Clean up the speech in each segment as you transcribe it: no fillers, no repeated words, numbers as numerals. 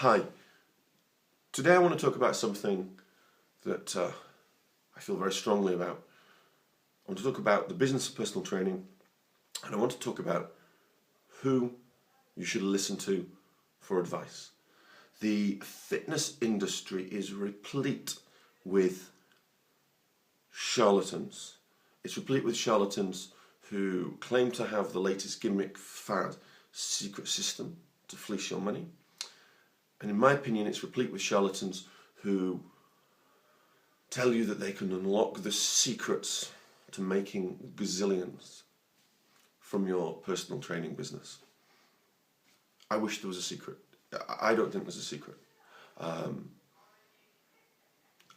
Hi, today I want to talk about something that I feel very strongly about. I want to talk about the business of personal training, and I want to talk about who you should listen to for advice. The fitness industry is replete with charlatans. It's replete with charlatans who claim to have the latest gimmick, fad, secret system to fleece your money. And in my opinion, it's replete with charlatans who tell you that they can unlock the secrets to making gazillions from your personal training business. I wish there was a secret. I don't think there's a secret. I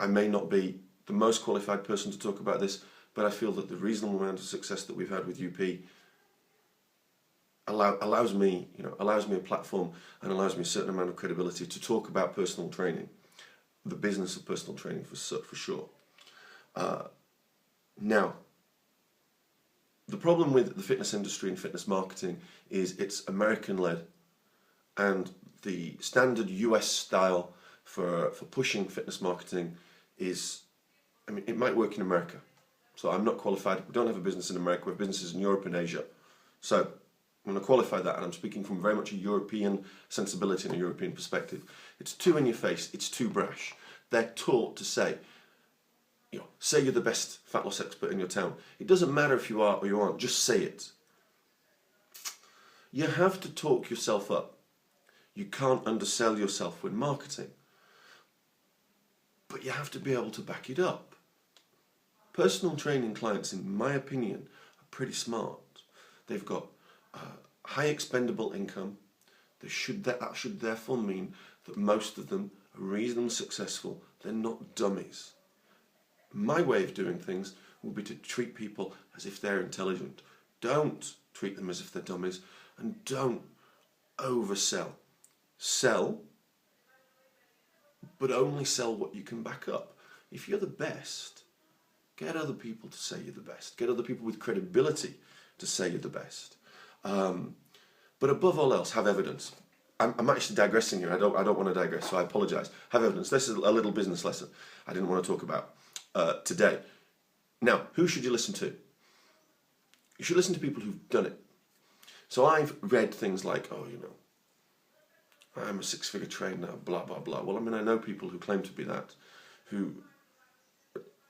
may not be the most qualified person to talk about this, but I feel that the reasonable amount of success that we've had with UP allows me a platform and allows me a certain amount of credibility to talk about personal training, the business of personal training for sure. Now, the problem with the fitness industry and fitness marketing is it's American-led, and the standard US style for pushing fitness marketing is, it might work in America. So I'm not qualified. We don't have a business in America. We have businesses in Europe and Asia. So I'm going to qualify that, and I'm speaking from very much a European sensibility and a European perspective. It's too in your face. It's too brash. They're taught to say, say you're the best fat loss expert in your town. It doesn't matter if you are or you aren't. Just say it. You have to talk yourself up. You can't undersell yourself with marketing. But you have to be able to back it up. Personal training clients, in my opinion, are pretty smart. They've got high expendable income. That should therefore mean that most of them are reasonably successful. They're not dummies. My way of doing things would be to treat people as if they're intelligent. Don't treat them as if they're dummies, and don't oversell. Sell, but only sell what you can back up. If you're the best, get other people to say you're the best. Get other people with credibility to say you're the best. But above all else, have evidence. I'm actually digressing here. I don't want to digress, so I apologise. Have evidence. This is a little business lesson I didn't want to talk about today. Now, who should you listen to? You should listen to people who've done it. So I've read things like, I'm a six-figure trainer, blah, blah, blah. Well, I know people who claim to be that, who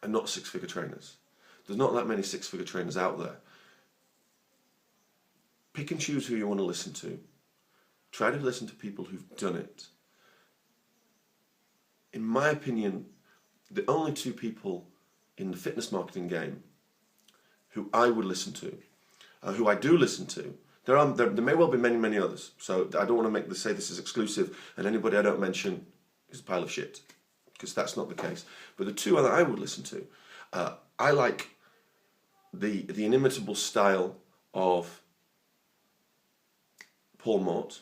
are not six-figure trainers. There's not that many six-figure trainers out there. Pick and choose who you want to listen to. Try to listen to people who've done it. In my opinion, the only two people in the fitness marketing game who I would listen to, who I do listen to, there may well be many, many others. So I don't want to say this is exclusive and anybody I don't mention is a pile of shit, because that's not the case. But the two that I would listen to, I like the inimitable style of Paul Mort.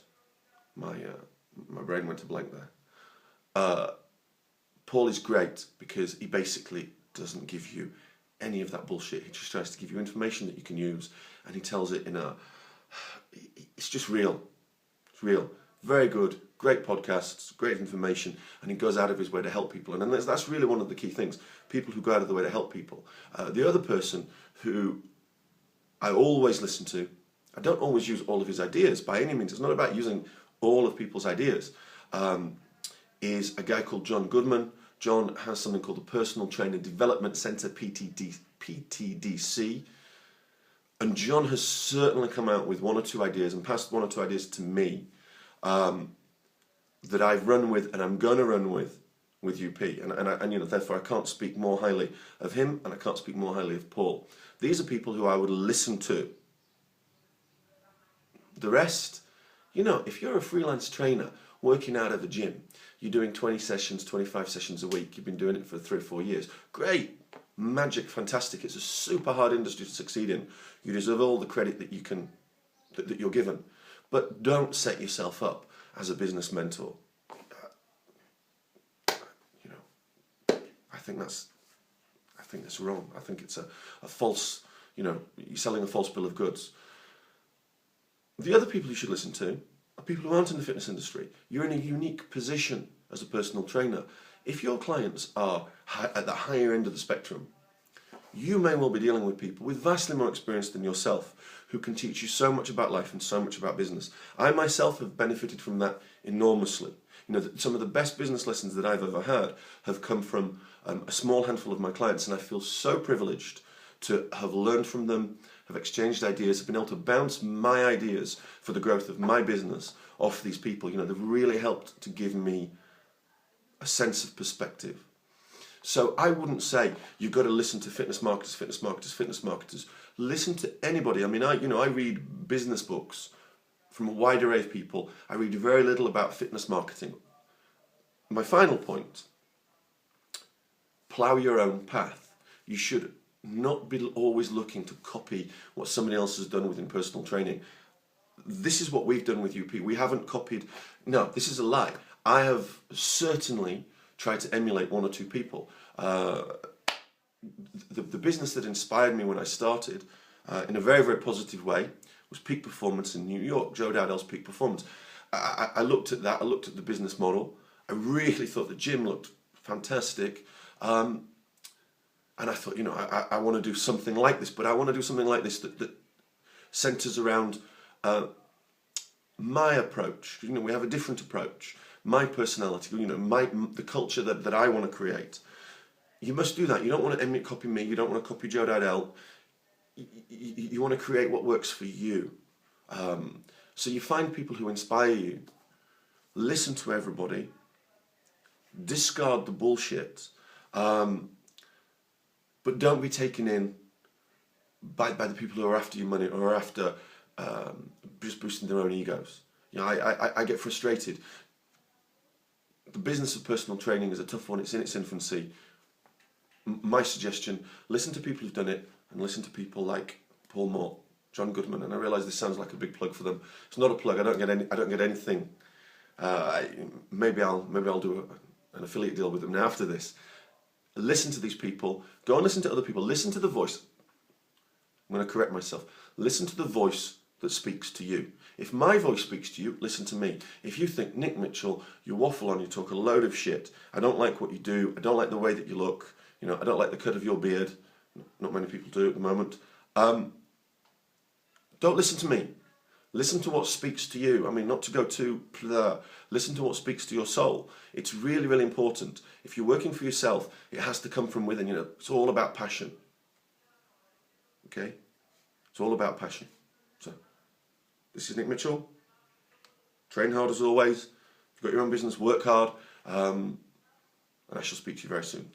My brain went to blank there. Paul is great because he basically doesn't give you any of that bullshit. He just tries to give you information that you can use, and he tells it it's just real. It's real. Very good. Great podcasts, great information, and he goes out of his way to help people. And that's really one of the key things. People who go out of the way to help people. The other person who I always listen to, I don't always use all of his ideas by any means. It's not about using all of people's ideas. Is a guy called John Goodman. John has something called the Personal Trainer Development Center, PTDC. And John has certainly come out with one or two ideas and passed one or two ideas to me that I've run with and I'm going to run with UP. And therefore I can't speak more highly of him, and I can't speak more highly of Paul. These are people who I would listen to. The rest, if you're a freelance trainer working out of a gym, you're doing 20 sessions, 25 sessions a week, you've been doing it for 3 or 4 years, great, magic, fantastic. It's a super hard industry to succeed in. You deserve all the credit that that you're given. But don't set yourself up as a business mentor. I think that's wrong. I think it's a false, you're selling a false bill of goods. The other people you should listen to are people who aren't in the fitness industry. You're in a unique position as a personal trainer. If your clients are at the higher end of the spectrum, you may well be dealing with people with vastly more experience than yourself who can teach you so much about life and so much about business. I myself have benefited from that enormously. You know, some of the best business lessons that I've ever had have come from a small handful of my clients, and I feel so privileged to have learned from them, have exchanged ideas, have been able to bounce my ideas for the growth of my business off these people. You know, they've really helped to give me a sense of perspective. So I wouldn't say you've got to listen to fitness marketers, fitness marketers, fitness marketers. Listen to anybody. I mean, I read business books from a wide array of people. I read very little about fitness marketing. My final point, plow your own path. You should not be always looking to copy what somebody else has done within personal training. This is what we've done with UP. We haven't copied. No, this is a lie. I have certainly tried to emulate one or two people. The business that inspired me when I started, in a very, very positive way, was Peak Performance in New York, Joe Dowdell's Peak Performance. I looked at that, I looked at the business model. I really thought the gym looked fantastic. And I thought, you know, I want to do something like this, but I want to do something like this that centers around my approach. You know, we have a different approach. My personality, you know, the culture that I want to create. You must do that. You don't want to copy me. You don't want to copy Joe Dowdell. You want to create what works for you. So you find people who inspire you. Listen to everybody. Discard the bullshit. But don't be taken in by the people who are after your money or are after just boosting their own egos. You know, I get frustrated. The business of personal training is a tough one. It's in its infancy. My suggestion, listen to people who've done it and listen to people like Paul Moore, John Goodman. And I realise this sounds like a big plug for them. It's not a plug. I don't get anything. Maybe I'll do an affiliate deal with them now after this. Listen to these people. Go and listen to other people. Listen to the voice. I'm going to correct myself. Listen to the voice that speaks to you. If my voice speaks to you, listen to me. If you think, Nick Mitchell, you waffle on, you talk a load of shit, I don't like what you do, I don't like the way that you look, you know, I don't like the cut of your beard, not many people do at the moment, don't listen to me. Listen to what speaks to you. I mean, not to go too blah. Listen to what speaks to your soul. It's really, really important. If you're working for yourself, it has to come from within. You know, it's all about passion. Okay? It's all about passion. So, this is Nick Mitchell. Train hard as always. If you've got your own business, work hard. And I shall speak to you very soon.